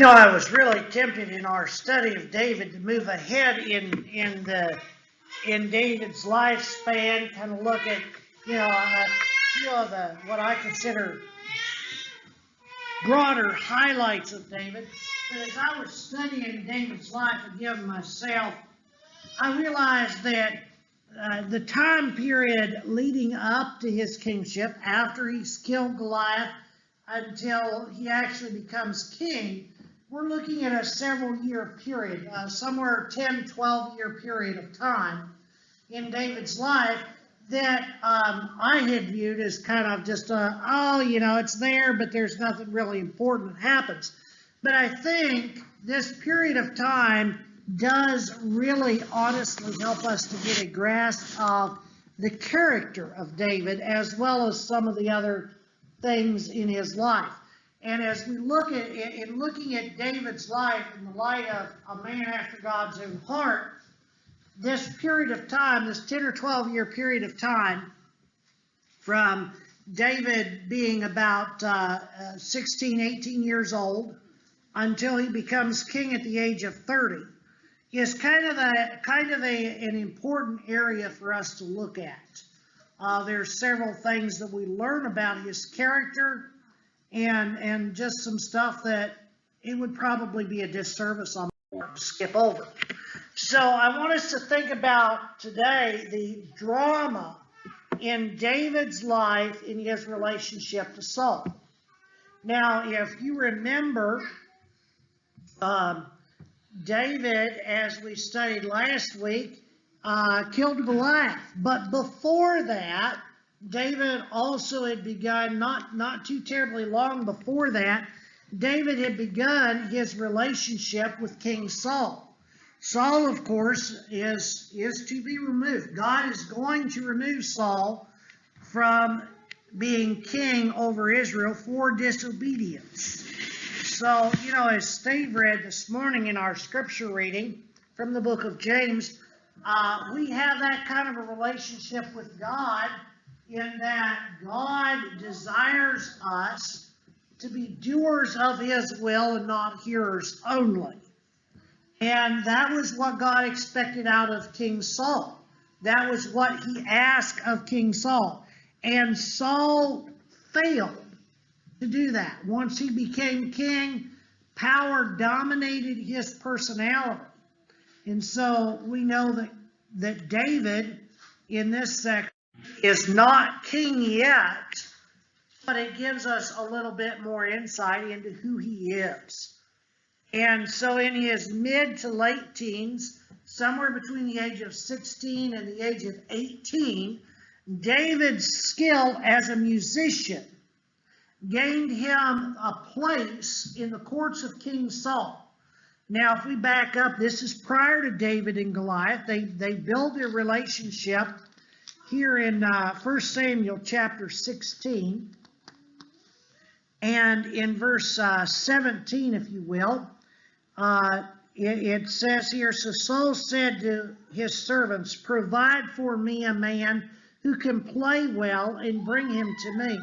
I was really tempted in our study of David to move ahead in David's lifespan, kind of look at a few of the what I consider broader highlights of David. But as I was studying David's life again myself, I realized that the time period leading up to his kingship, after he's killed Goliath until he actually becomes king, we're looking at a several-year period, somewhere 10, 12-year period of time in David's life that I had viewed as kind of just it's there, but there's nothing really important that happens. But I think this period of time does really honestly help us to get a grasp of the character of David as well as some of the other things in his life. And as we look at in looking at David's life in the light of a man after God's own heart, this period of time, this 10 or 12 year period of time, from David being about 16, 18 years old until he becomes king at the age of 30, is kind of an important area for us to look at. There's several things that we learn about his character and just some stuff that it would probably be a disservice on to skip over. So I want us to think about today the drama in David's life in his relationship to Saul. Now, if you remember, David, as we studied last week, killed Goliath. But before that, David also had begun, not too terribly long before that, David had begun his relationship with King Saul. Saul, of course, is to be removed. God is going to remove Saul from being king over Israel for disobedience. So, as Steve read this morning in our scripture reading from the book of James, we have that kind of a relationship with God in that God desires us to be doers of his will and not hearers only. And that was what God expected out of King Saul. That was what he asked of King Saul. And Saul failed to do that. Once he became king, power dominated his personality. And so we know that David, in this section, is not king yet, but it gives us a little bit more insight into who he is. And so in his mid to late teens, somewhere between the age of 16 and the age of 18, David's skill as a musician gained him a place in the courts of King Saul. Now, if we back up, this is prior to David and Goliath. They build their relationship here in 1 Samuel chapter 16. And in verse 17, if you will, it says here, so Saul said to his servants, provide for me a man who can play well and bring him to me.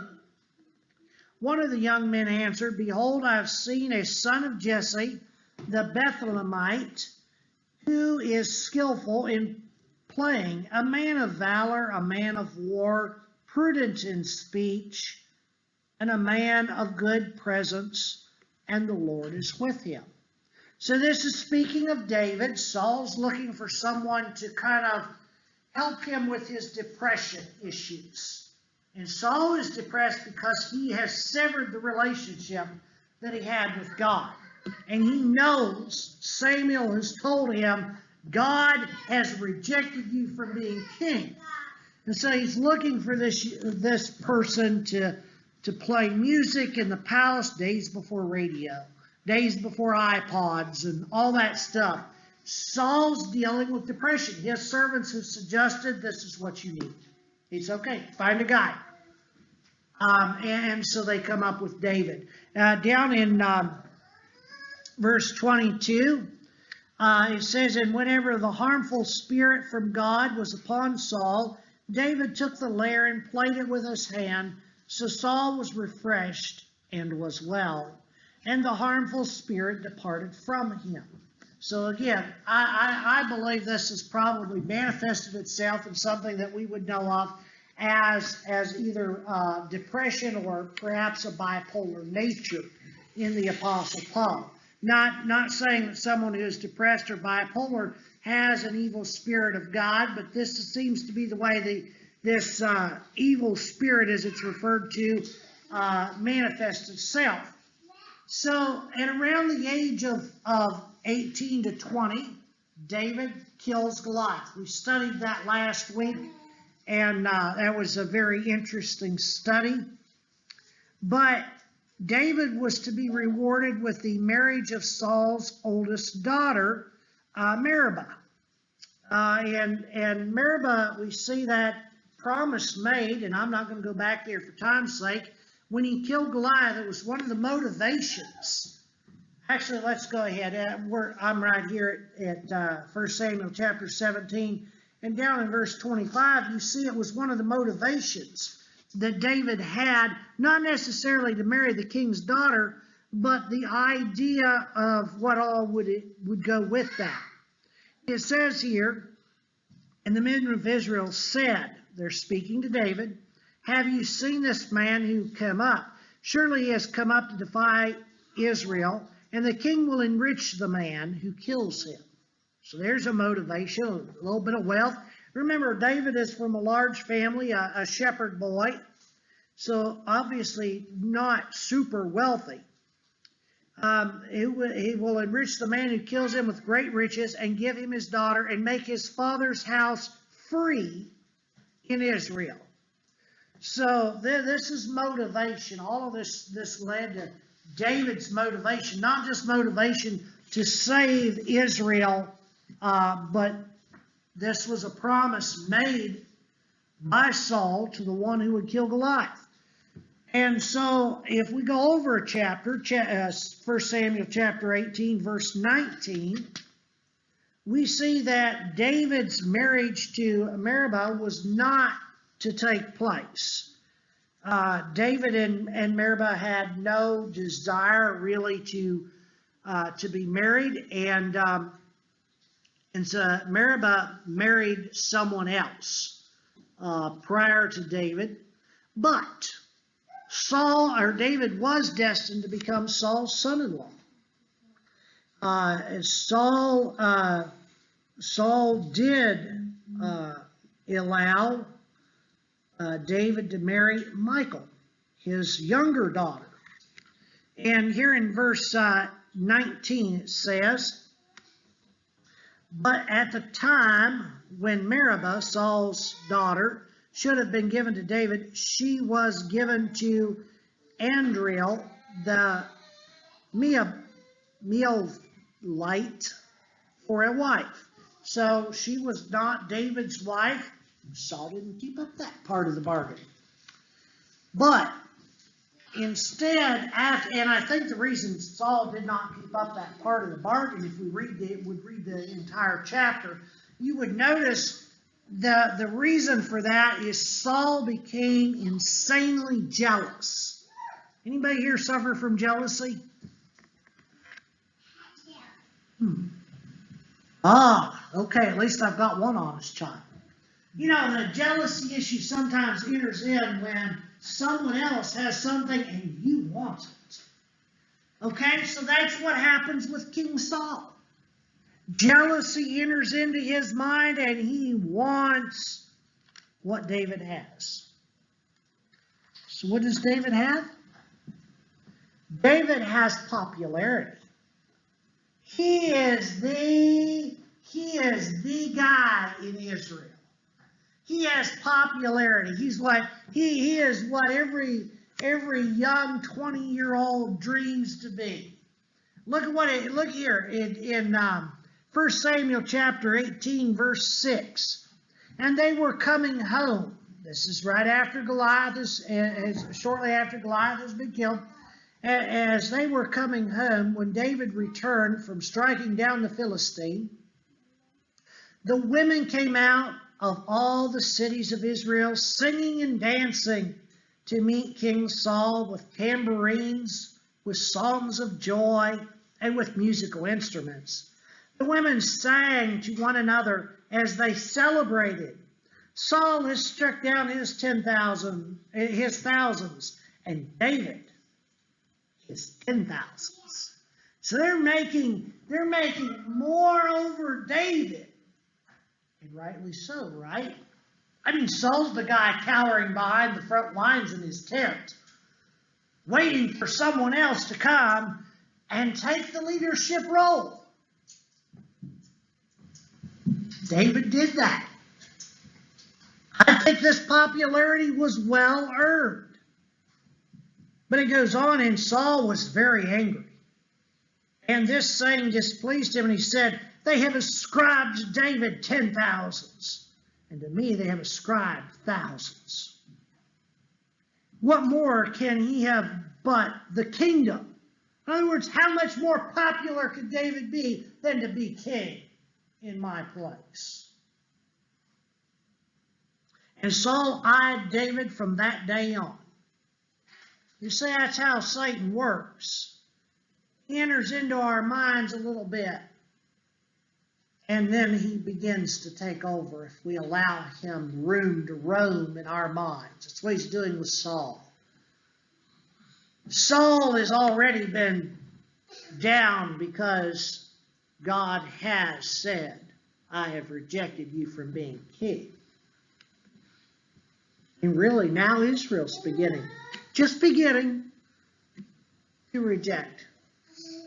One of the young men answered, behold, I have seen a son of Jesse, the Bethlehemite, who is skillful in playing, a man of valor, a man of war, prudent in speech, and a man of good presence, and the Lord is with him. So this is speaking of David. Saul's looking for someone to kind of help him with his depression issues. And Saul is depressed because he has severed the relationship that he had with God. And he knows, Samuel has told him, God has rejected you from being king. And so he's looking for this person to play music in the palace days before radio, days before iPods and all that stuff. Saul's dealing with depression. His servants have suggested this is what you need. It's okay, find a guy. And so they come up with David. Down in verse 22, it says, and whenever the harmful spirit from God was upon Saul, David took the lyre and played it with his hand. So Saul was refreshed and was well. and the harmful spirit departed from him. So again, I believe this has probably manifested itself in something that we would know of as either depression or perhaps a bipolar nature in the Apostle Paul. Not saying that someone who is depressed or bipolar has an evil spirit of God, but this seems to be the way this evil spirit, as it's referred to, manifests itself. So at around the age of 18 to 20, David kills Goliath. We studied that last week, and that was a very interesting study. But David was to be rewarded with the marriage of Saul's oldest daughter, Marietta. And Marietta, we see that promise made, and I'm not going to go back there for time's sake. When he killed Goliath, it was one of the motivations. Actually, let's go ahead. I'm right here at 1 Samuel chapter 17. And down in verse 25, you see it was one of the motivations that David had, not necessarily to marry the king's daughter, but the idea of what all would go with that. It says here, and the men of Israel said, they're speaking to David, have you seen this man who come up? Surely he has come up to defy Israel, and the king will enrich the man who kills him. So there's a motivation, a little bit of wealth. Remember, David is from a large family, a shepherd boy, so obviously not super wealthy. He will enrich the man who kills him with great riches and give him his daughter and make his father's house free in Israel. So this is motivation. All of this led to David's motivation, not just motivation to save Israel, but this was a promise made by Saul to the one who would kill Goliath. And so if we go over a chapter, 1 Samuel chapter 18, verse 19, we see that David's marriage to Marietta was not to take place. David and Marietta had no desire really to be married, and so Marietta married someone else prior to David, but David was destined to become Saul's son-in-law. Saul did allow David to marry Michal, his younger daughter. And here in verse 19 it says, but at the time when Marietta, Saul's daughter, should have been given to David, she was given to Andriel, the Meolite, for a wife. So she was not David's wife. Saul didn't keep up that part of the bargain. But instead, and I think the reason Saul did not keep up that part of the bargain, if we would read the entire chapter, you would notice the reason for that is Saul became insanely jealous. Anybody here suffer from jealousy? Okay, at least I've got one honest child. You know, the jealousy issue sometimes enters in when someone else has something and you want it. Okay, so that's what happens with King Saul. Jealousy enters into his mind and he wants what David has. So what does David have? David has popularity. He is the guy in Israel. He has popularity. He is what every young 20-year-old dreams to be. Look here in 1 Samuel chapter 18, verse 6. And they were coming home. This is right after shortly after Goliath has been killed. As they were coming home, when David returned from striking down the Philistine, the women came out of all the cities of Israel, singing and dancing to meet King Saul with tambourines with songs of joy and with musical instruments. The women sang to one another as they celebrated. Saul has struck down his thousands, and David his 10,000s. So they're making more over David, and rightly so, right? I mean, Saul's the guy cowering behind the front lines in his tent, waiting for someone else to come and take the leadership role. David did that. I think this popularity was well earned. But it goes on, and Saul was very angry. And this saying displeased him, and he said, "They have ascribed to David 10,000s, and to me they have ascribed thousands. What more can he have but the kingdom?" In other words, how much more popular could David be than to be king in my place? And Saul eyed David from that day on. You see, that's how Satan works. He enters into our minds a little bit, and then he begins to take over if we allow him room to roam in our minds. That's what he's doing with Saul. Saul has already been down because God has said, "I have rejected you from being king." And really, now Israel's just beginning to reject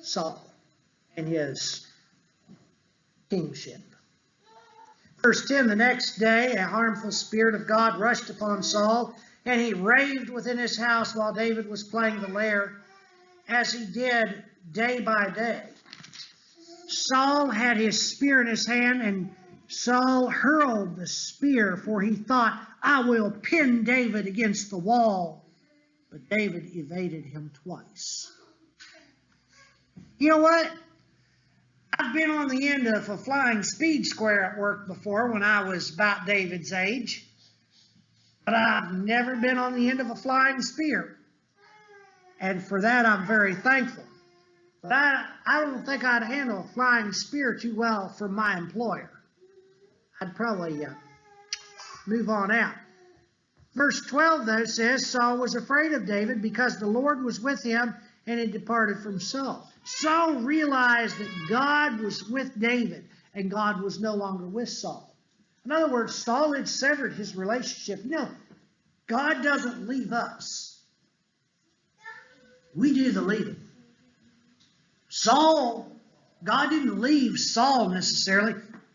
Saul and his kingship. Verse 10, the next day, a harmful spirit of God rushed upon Saul, and he raved within his house while David was playing the lyre, as he did day by day. Saul had his spear in his hand, and Saul hurled the spear, for he thought, "I will pin David against the wall." But David evaded him twice. You know what? I've been on the end of a flying speed square at work before when I was about David's age. But I've never been on the end of a flying spear. And for that, I'm very thankful. But I don't think I'd handle a flying spear too well for my employer. I'd probably move on out. Verse 12, though, says, Saul was afraid of David because the Lord was with him and had departed from Saul. Saul realized that God was with David and God was no longer with Saul. In other words, Saul had severed his relationship. You know, God doesn't leave us. We do the leaving. God didn't leave Saul necessarily.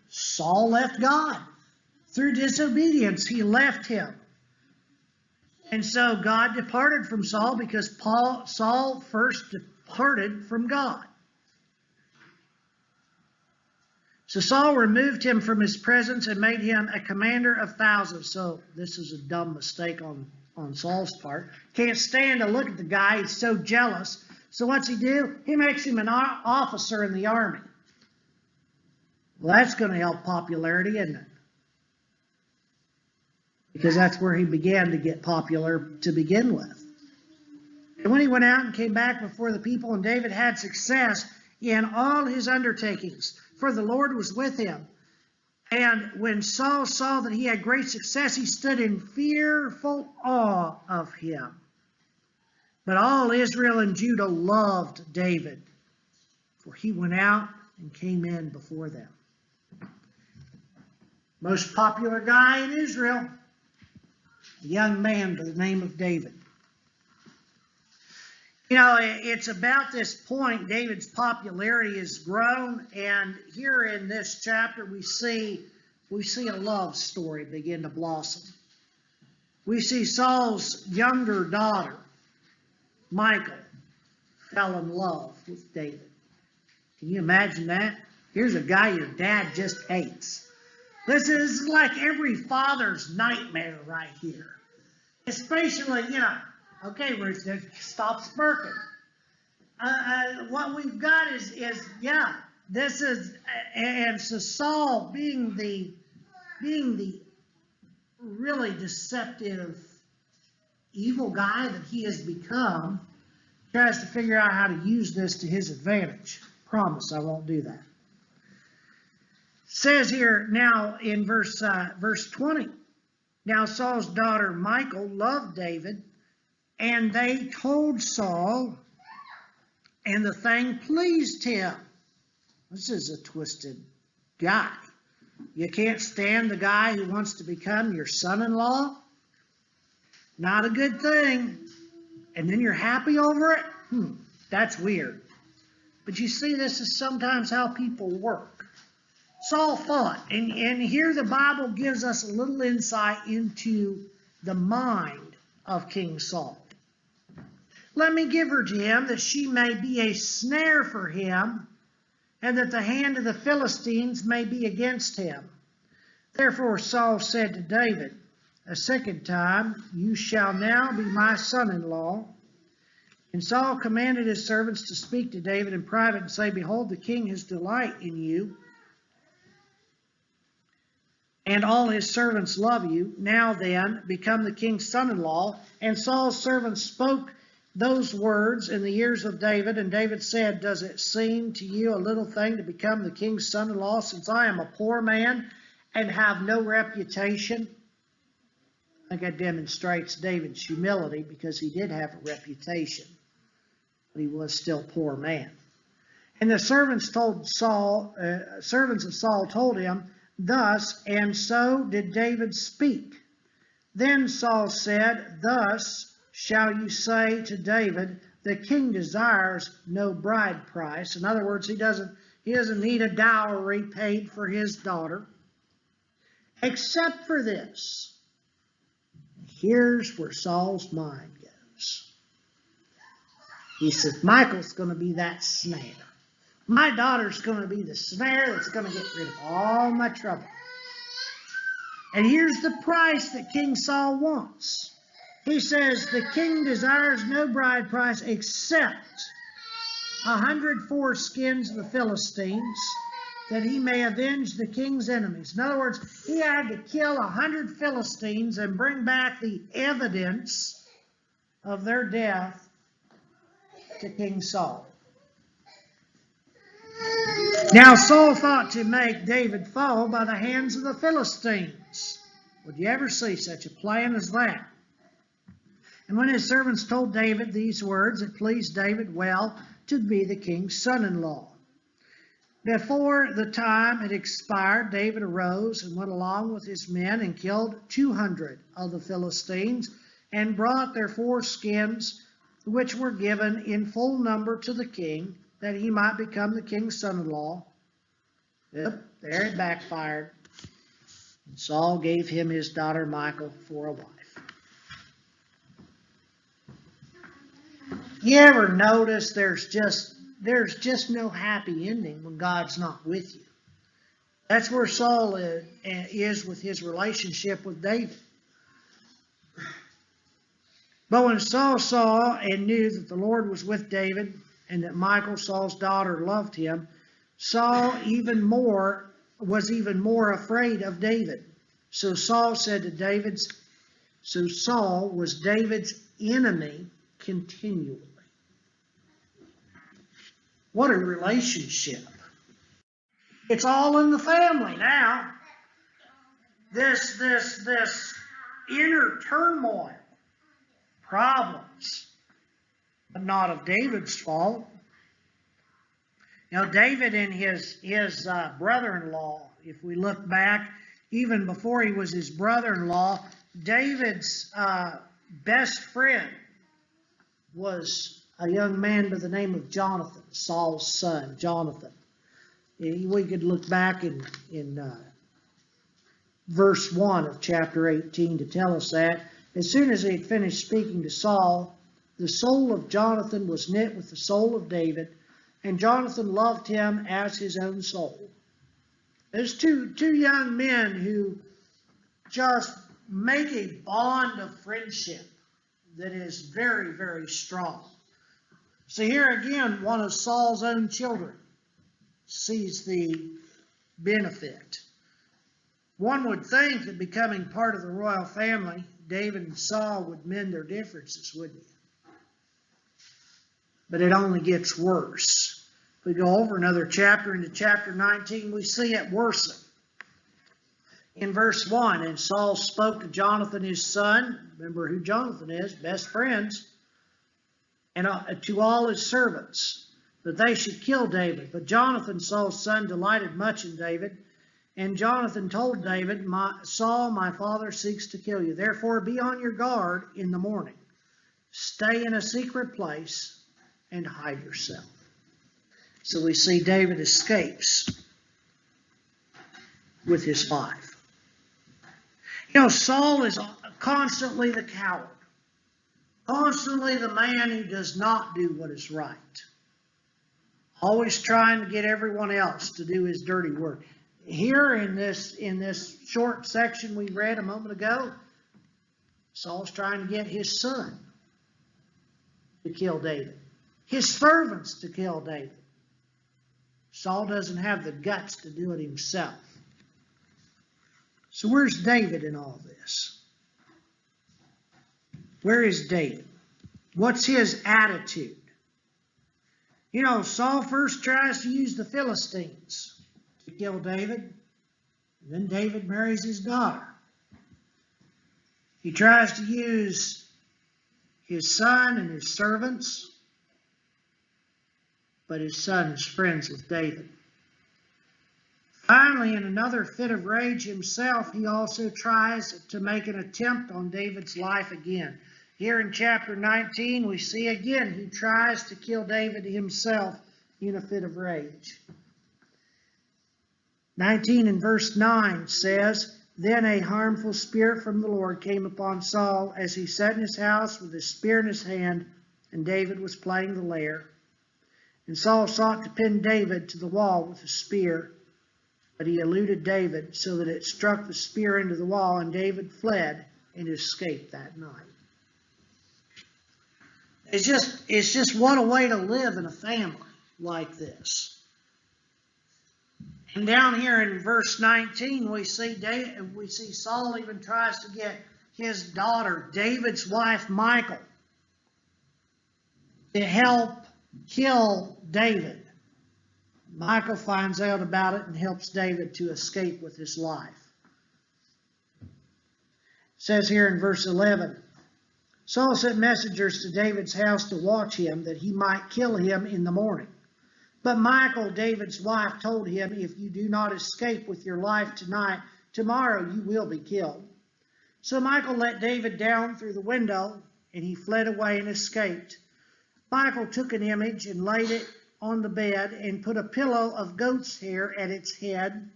Saul left God. Through disobedience, he left him. And so God departed from Saul because Saul first departed from God. So Saul removed him from his presence and made him a commander of thousands. So this is a dumb mistake on Saul's part. Can't stand to look at the guy. He's so jealous. So what's he do? He makes him an officer in the army. Well, that's going to help popularity, isn't it? Because that's where he began to get popular to begin with. And when he went out and came back before the people, and David had success in all his undertakings, for the Lord was with him. And when Saul saw that he had great success, he stood in fearful awe of him. But all Israel and Judah loved David, for he went out and came in before them. Most popular guy in Israel, a young man by the name of David. You know, it's about this point David's popularity has grown, and here in this chapter we see a love story begin to blossom. We see Saul's younger daughter, Michal, fell in love with David. Can you imagine that? Here's a guy your dad just hates. This is like every father's nightmare right here. Especially, okay, Ruth, stop smirking. What we've got is this is, and so Saul being the really deceptive, evil guy that he has become, Tries to figure out how to use this to his advantage. Promise I won't do that. Says here now in verse 20, now Saul's daughter Michal loved David, and they told Saul, and the thing pleased him. This is a twisted guy. You can't stand the guy who wants to become your son-in-law? Not a good thing. And then you're happy over it? That's weird. But you see, this is sometimes how people work. Saul thought, and here the Bible gives us a little insight into the mind of King Saul. Let me give her to him, that she may be a snare for him, and that the hand of the Philistines may be against him. Therefore Saul said to David a second time, you shall now be my son-in-law. And Saul commanded his servants to speak to David in private and say, behold, the king has delight in you, and all his servants love you. Now then, become the king's son-in-law. And Saul's servants spoke those words in the ears of David, and David said, does it seem to you a little thing to become the king's son-in-law, since I am a poor man and have no reputation? I think that demonstrates David's humility, because he did have a reputation, but he was still a poor man. And the servants of Saul told him thus, and so did David speak. Then Saul said, thus shall you say to David, the king desires no bride price. In other words, he doesn't need a dowry paid for his daughter, except for this. Here's where Saul's mind goes. He says, Michal's going to be that snare. My daughter's going to be the snare that's going to get rid of all my trouble. And here's the price that King Saul wants. He says, the king desires no bride price except 100 foreskins of the Philistines, that he may avenge the king's enemies. In other words, he had to kill 100 Philistines and bring back the evidence of their death to King Saul. Now Saul thought to make David fall by the hands of the Philistines. Would you ever see such a plan as that? And when his servants told David these words, it pleased David well to be the king's son-in-law. Before the time had expired, David arose and went along with his men and killed 200 of the Philistines, and brought their foreskins, which were given in full number to the king, that he might become the king's son-in-law. Yep, there it backfired. And Saul gave him his daughter Michal for a wife. You ever notice there's just no happy ending when God's not with you? That's where Saul is with his relationship with David. But when Saul saw and knew that the Lord was with David, and that Michal, Saul's daughter, loved him, Saul was even more afraid of David. So Saul was David's enemy continually. What a relationship. It's all in the family now. This inner turmoil, problems, but not of David's fault. Now, David and his brother-in-law, if we look back, even before he was his brother-in-law, David's best friend was a young man by the name of Jonathan, Saul's son, Jonathan. We could look back in verse 1 of chapter 18 to tell us that. As soon as he had finished speaking to Saul, the soul of Jonathan was knit with the soul of David, and Jonathan loved him as his own soul. There's two young men who just make a bond of friendship that is very, very strong. So here again, one of Saul's own children sees the benefit. One would think that becoming part of the royal family, David and Saul would mend their differences, wouldn't you? but it only gets worse. If we go over another chapter into chapter 19, we see it worsen. In verse 1, and Saul spoke to Jonathan his son, remember who Jonathan is, best friends, and to all his servants, that they should kill David. But Jonathan, Saul's son, delighted much in David. And Jonathan told David, Saul, my father, seeks to kill you. Therefore, be on your guard in the morning. Stay in a secret place and hide yourself. So we see David escapes with his life. You know, Saul is constantly the coward. Constantly the man who does not do what is right. Always trying to get everyone else to do his dirty work. Here in this short section we read a moment ago, Saul's trying to get his son to kill David. His servants to kill David. Saul doesn't have the guts to do it himself. So where's David in all this? Where is David? What's his attitude? You know, Saul first tries to use the Philistines to kill David. And then David marries his daughter. He tries to use his son and his servants. But his son is friends with David. Finally, in another fit of rage himself, he also tries to make an attempt on David's life again. Here in chapter 19, we see again he tries to kill David himself in a fit of rage. 19 and verse 9 says, Then a harmful spirit from the Lord came upon Saul as he sat in his house with his spear in his hand, and David was playing the lyre. And Saul sought to pin David to the wall with a spear, but he eluded David so that it struck the spear into the wall, and David fled and escaped that night. It's just what a way to live in a family like this. And down here in verse 19, we see Saul even tries to get his daughter, David's wife, Michal, to help kill David. Michal finds out about it and helps David to escape with his life. It says here in verse 11, Saul sent messengers to David's house to watch him, that he might kill him in the morning. But Michal, David's wife, told him, If you do not escape with your life tonight, tomorrow you will be killed. So Michal let David down through the window, and he fled away and escaped. Michal took an image and laid it on the bed and put a pillow of goat's hair at its head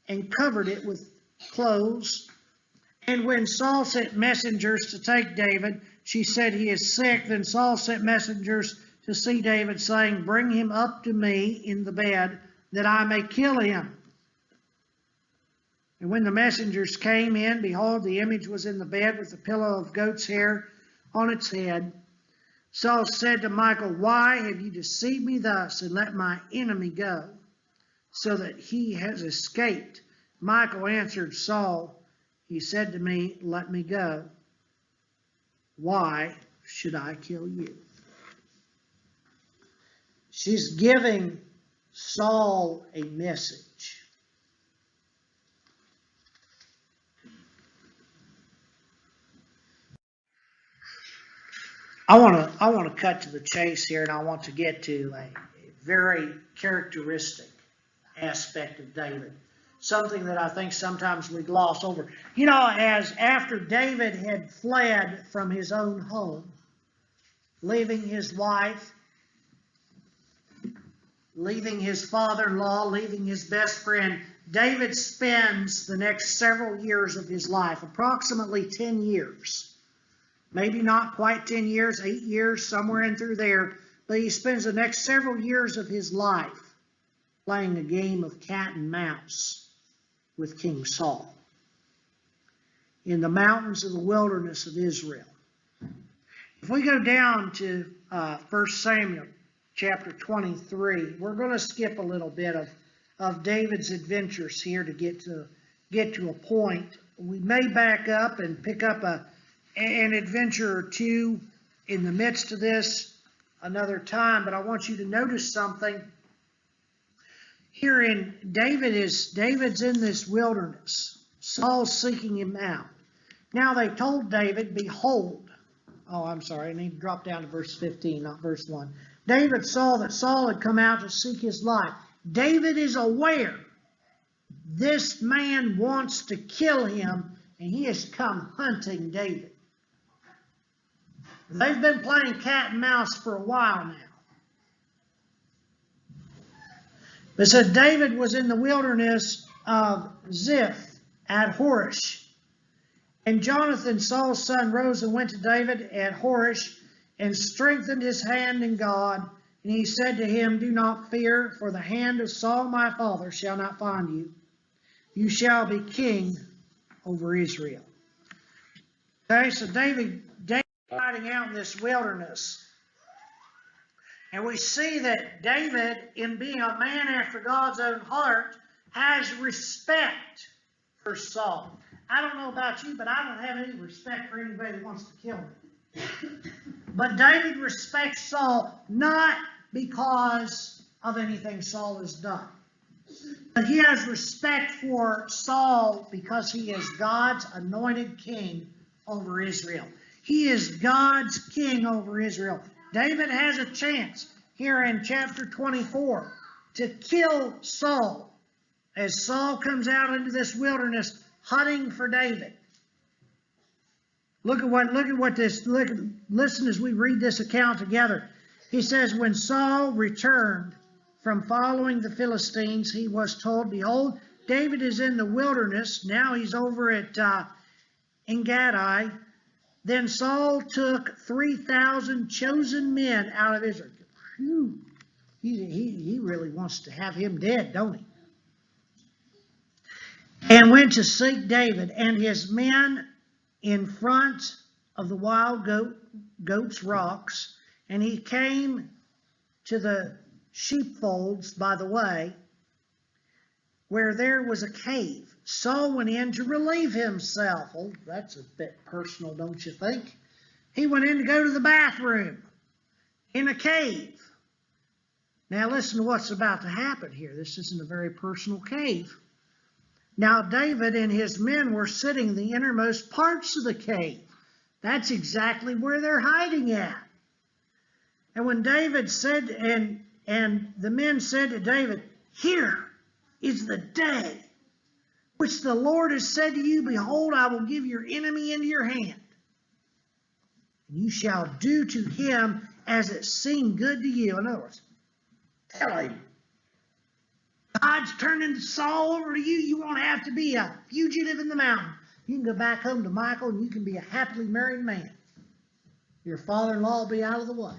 and covered it with clothes. And when Saul sent messengers to take David, she said, He is sick. Then Saul sent messengers to see David, saying, Bring him up to me in the bed, that I may kill him. And when the messengers came in, behold, the image was in the bed with a pillow of goat's hair on its head. Saul said to Michal, Why have you deceived me thus, and let my enemy go, so that he has escaped? Michal answered Saul, He said to me, Let me go. Why should I kill you? She's giving Saul a message. I want to cut to the chase here, and I want to get to a very characteristic aspect of David. Something that I think sometimes we gloss over. You know, as after David had fled from his own home, leaving his wife, leaving his father-in-law, leaving his best friend, David spends the next several years of his life, approximately 10 years. Maybe not quite 10 years, 8 years, somewhere in through there, but he spends the next several years of his life playing a game of cat and mouse with King Saul in the mountains of the wilderness of Israel. If we go down to 1 Samuel chapter 23, we're going to skip a little bit of David's adventures here to get to a point. We may back up and pick up an adventure or two in the midst of this another time, but I want you to notice something. Here in David's in this wilderness. Saul's seeking him out. Now they told David, behold, I'm sorry, I need to drop down to verse 15, not verse 1. David saw that Saul had come out to seek his life. David is aware this man wants to kill him, and he has come hunting David. They've been playing cat and mouse for a while now. It said David was in the wilderness of Ziph at Horish. And Jonathan, Saul's son, rose and went to David at Horish and strengthened his hand in God. And he said to him, do not fear, for the hand of Saul my father shall not find you. You shall be king over Israel. Okay, so David hiding out in this wilderness. And we see that David, in being a man after God's own heart, has respect for Saul. I don't know about you, but I don't have any respect for anybody that wants to kill me. But David respects Saul not because of anything Saul has done. But he has respect for Saul because he is God's anointed king over Israel. He is God's king over Israel. David has a chance here in chapter 24 to kill Saul as Saul comes out into this wilderness hunting for David. Listen as we read this account together. He says, when Saul returned from following the Philistines, he was told, behold, David is in the wilderness. Now he's over at En-Gedi. Then Saul took 3,000 chosen men out of Israel. Whew. He really wants to have him dead, don't he? And went to seek David and his men in front of the wild goats' rocks. And he came to the sheepfolds by the way, where there was a cave. Saul went in to relieve himself. Oh, that's a bit personal, don't you think? He went in to go to the bathroom in a cave. Now listen to what's about to happen here. This isn't a very personal cave. Now David and his men were sitting in the innermost parts of the cave. That's exactly where they're hiding at. And when David said, and the men said to David, here is the day which the Lord has said to you, behold, I will give your enemy into your hand. And you shall do to him as it seemed good to you. In other words, tell him, God's turning Saul over to you. You won't have to be a fugitive in the mountain. You can go back home to Michal and you can be a happily married man. Your father-in-law will be out of the way.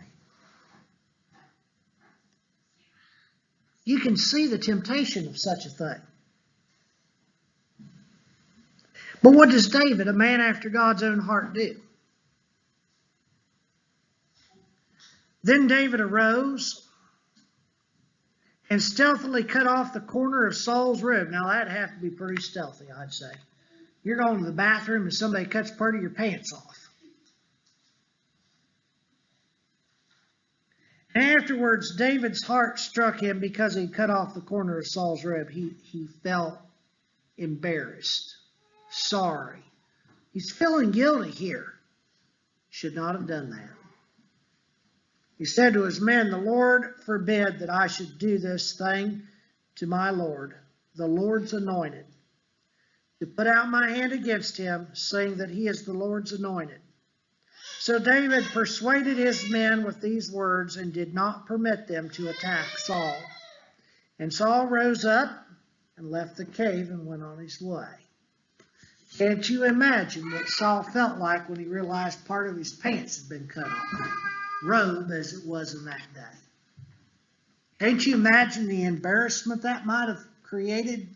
You can see the temptation of such a thing. But what does David, a man after God's own heart, do? Then David arose and stealthily cut off the corner of Saul's robe. Now that'd have to be pretty stealthy, I'd say. You're going to the bathroom and somebody cuts part of your pants off. And afterwards, David's heart struck him because he cut off the corner of Saul's robe. He felt embarrassed, sorry. He's feeling guilty here. Should not have done that. He said to his men, the Lord forbid that I should do this thing to my Lord, the Lord's anointed, to put out my hand against him, saying that he is the Lord's anointed. So David persuaded his men with these words and did not permit them to attack Saul. And Saul rose up and left the cave and went on his way. Can't you imagine what Saul felt like when he realized part of his pants had been cut off? Robe as it was in that day. Can't you imagine the embarrassment that might have created?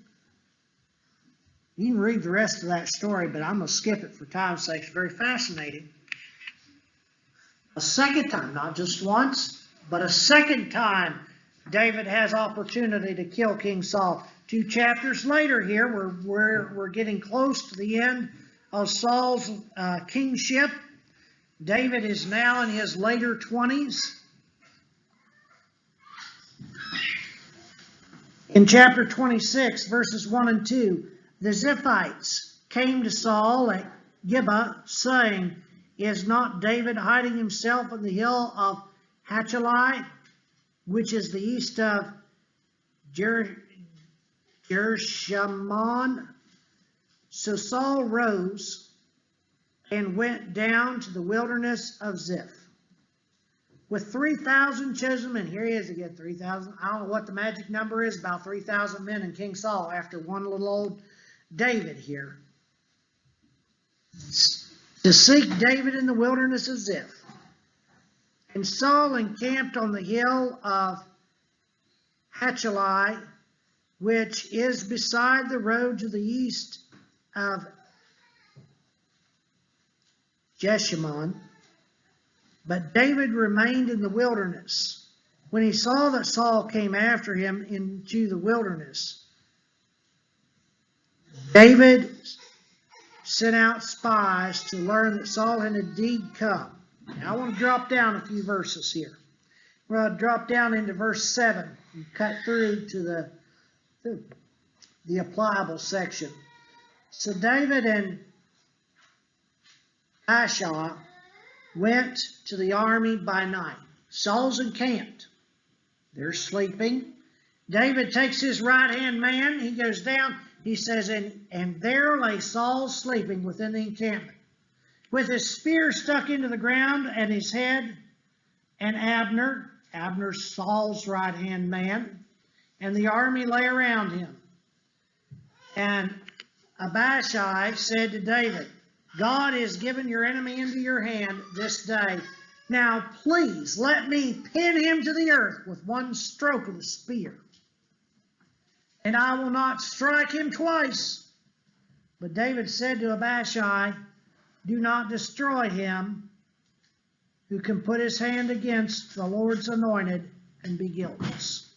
You can read the rest of that story, but I'm going to skip it for time's sake. It's very fascinating. A second time, not just once, but a second time, David has opportunity to kill King Saul. 2 chapters later here, we're getting close to the end of Saul's kingship. David is now in his later 20s. In chapter 26, verses 1 and 2, the Ziphites came to Saul at Gibeah, saying, "Is not David hiding himself on the hill of Hachelai, which is the east of Jeshimon?" So Saul rose and went down to the wilderness of Ziph with 3,000 chosen men. Here he is again, 3,000. I don't know what the magic number is, about 3,000 men and King Saul after one little old David here, to seek David in the wilderness of Ziph. And Saul encamped on the hill of Hachelai, which is beside the road to the east of Jeshimon. But David remained in the wilderness. When he saw that Saul came after him into the wilderness, David sent out spies to learn that Saul had indeed come. Now I want to drop down a few verses here. We're going to drop down into verse 7 and cut through to the applicable section. So David and Asha went to the army by night. Saul's encamped. They're sleeping. David takes his right-hand man. He goes down. He says, and there lay Saul sleeping within the encampment, with his spear stuck into the ground at his head, and Abner's Saul's right-hand man, and the army lay around him. And Abishai said to David, "God has given your enemy into your hand this day. Now please let me pin him to the earth with one stroke of the spear, and I will not strike him twice." But David said to Abishai, "Do not destroy him who can put his hand against the Lord's anointed and be guiltless."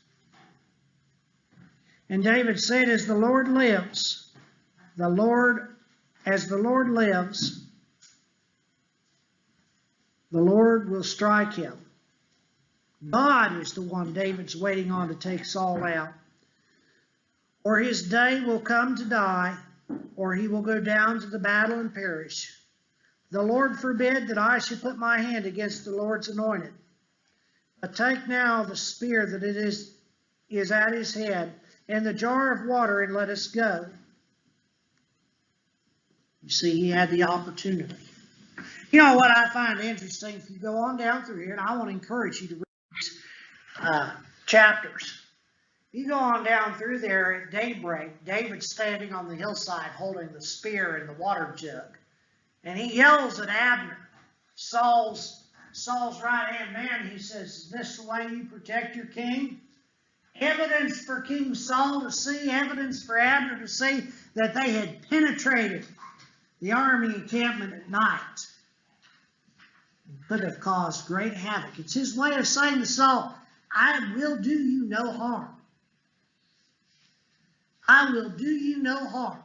And David said, "As the Lord lives, as the Lord lives, the Lord will strike him." God is the one David's waiting on to take Saul out. "Or his day will come to die, or he will go down to the battle and perish. The Lord forbid that I should put my hand against the Lord's anointed. But take now the spear that it is at his head, and the jar of water, and let us go." You see, he had the opportunity. You know what I find interesting? If you go on down through here, and I want to encourage you to read these chapters. You go on down through there at daybreak, David's standing on the hillside holding the spear and the water jug. And he yells at Abner, Saul's right-hand man. He says, "Is this the way you protect your king?" Evidence for King Saul to see, evidence for Abner to see that they had penetrated the army encampment at night. It could have caused great havoc. It's his way of saying to Saul, "I will do you no harm. I will do you no harm."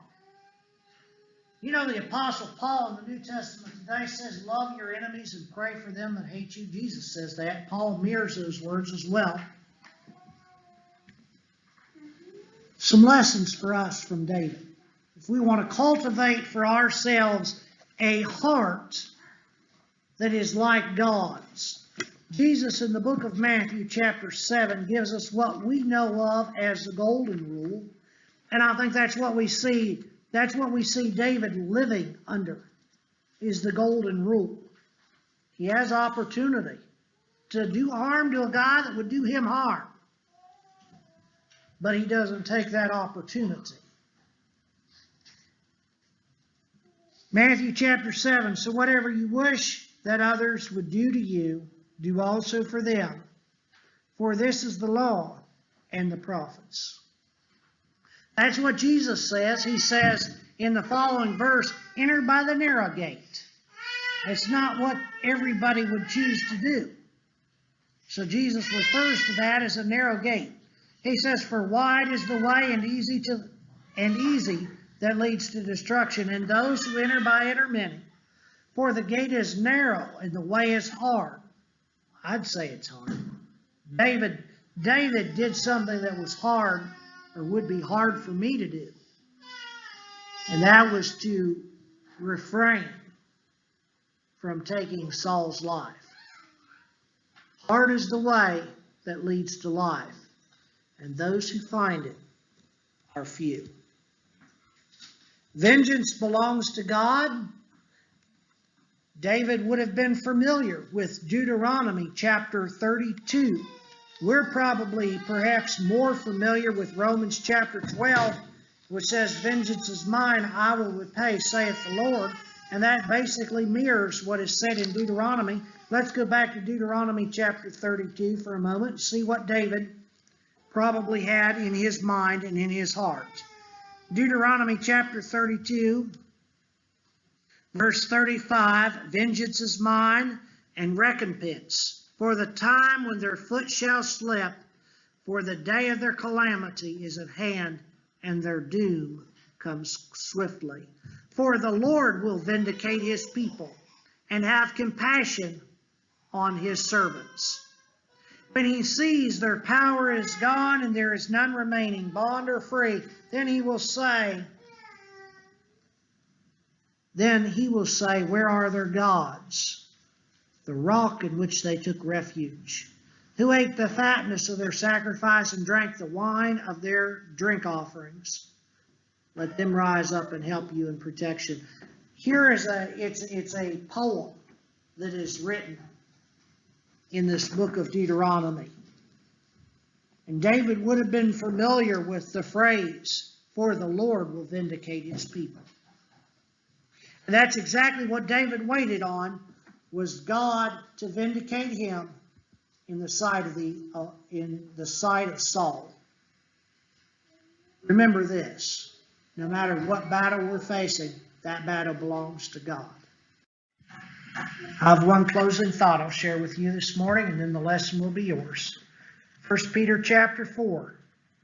You know, the Apostle Paul in the New Testament today says, "Love your enemies and pray for them that hate you." Jesus says that. Paul mirrors those words as well. Some lessons for us from David. If we want to cultivate for ourselves a heart that is like God's, Jesus in the book of Matthew chapter 7 gives us what we know of as the golden rule. And I think that's what we see. That's what we see David living under, is the golden rule. He has opportunity to do harm to a guy that would do him harm, but he doesn't take that opportunity. Matthew chapter 7, "So whatever you wish that others would do to you, do also for them. For this is the law and the prophets." That's what Jesus says. He says in the following verse, "Enter by the narrow gate." It's not what everybody would choose to do. So Jesus refers to that as a narrow gate. He says, "For wide is the way and easy that leads to destruction, and those who enter by it are many. For the gate is narrow and the way is hard." I'd say it's hard. David did something that was hard or would be hard for me to do. And that was to refrain from taking Saul's life. Hard is the way that leads to life, and those who find it are few. Vengeance belongs to God. David would have been familiar with Deuteronomy chapter 32. We're probably perhaps more familiar with Romans chapter 12, which says, "Vengeance is mine, I will repay, saith the Lord." And that basically mirrors what is said in Deuteronomy. Let's go back to Deuteronomy chapter 32 for a moment and see what David probably had in his mind and in his heart. Deuteronomy chapter 32, verse 35, "Vengeance is mine, and recompense, for the time when their foot shall slip, for the day of their calamity is at hand, and their doom comes swiftly. For the Lord will vindicate his people, and have compassion on his servants. When he sees their power is gone, and there is none remaining, bond or free, then he will say, where are their gods, the rock in which they took refuge? Who ate the fatness of their sacrifice and drank the wine of their drink offerings? Let them rise up and help you in protection." Here is it's a poem that is written in this book of Deuteronomy. And David would have been familiar with the phrase, "For the Lord will vindicate his people." And that's exactly what David waited on, was God to vindicate him in the sight of Saul. Remember this: no matter what battle we're facing, that battle belongs to God. I have one closing thought I'll share with you this morning, and then the lesson will be yours. 1 Peter chapter 4,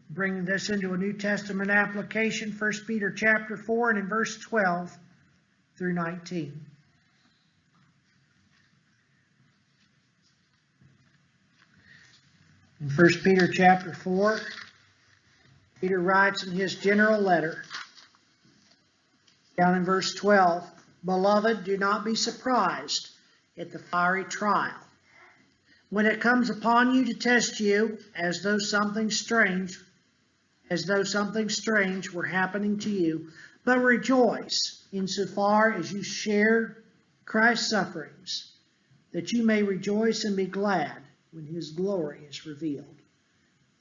bringing this into a New Testament application. 1 Peter chapter 4 and in verse 12 through 19. In 1 Peter chapter 4, Peter writes in his general letter, down in verse 12, "Beloved, do not be surprised at the fiery trial, when it comes upon you to test you, as though something strange were happening to you. But rejoice insofar as you share Christ's sufferings, that you may rejoice and be glad when his glory is revealed."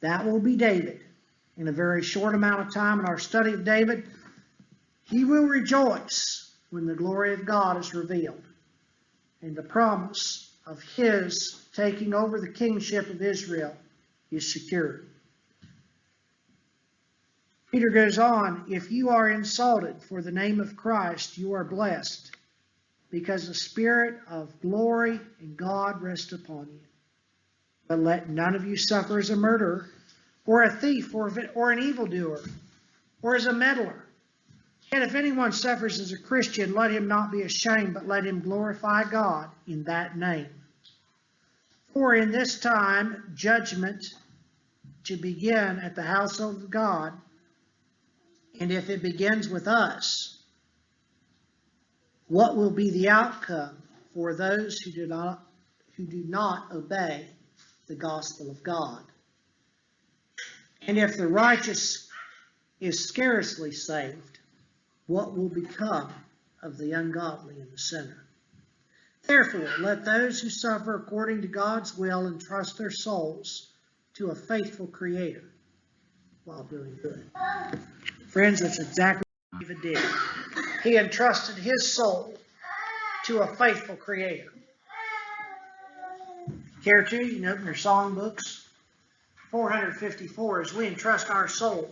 That will be David. In a very short amount of time in our study of David, he will rejoice when the glory of God is revealed, and the promise of his taking over the kingship of Israel is secured. Peter goes on, "If you are insulted for the name of Christ, you are blessed, because the Spirit of glory and God rests upon you. But let none of you suffer as a murderer, or a thief, or an evildoer, or as a meddler. Yet if anyone suffers as a Christian, let him not be ashamed, but let him glorify God in that name. For in this time judgment to begin at the household of God, and if it begins with us, what will be the outcome for those who do not obey the gospel of God? And if the righteous is scarcely saved, what will become of the ungodly and the sinner? Therefore, let those who suffer according to God's will entrust their souls to a faithful Creator while doing good." Friends, that's exactly what David did. He entrusted his soul to a faithful Creator. Care to, you can open your songbooks. 454, as we entrust our soul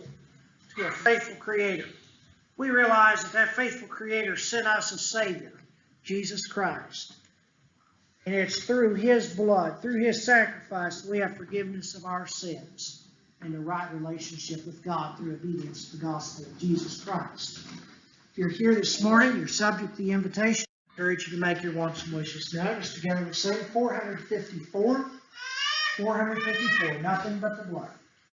to a faithful Creator, we realize that faithful Creator sent us a Savior, Jesus Christ. And it's through his blood, through his sacrifice, that we have forgiveness of our sins and a right relationship with God through obedience to the gospel of Jesus Christ. If you're here this morning, you're subject to the invitation. I encourage you to make your wants and wishes known. As together we sing 454, 454, nothing but the blood.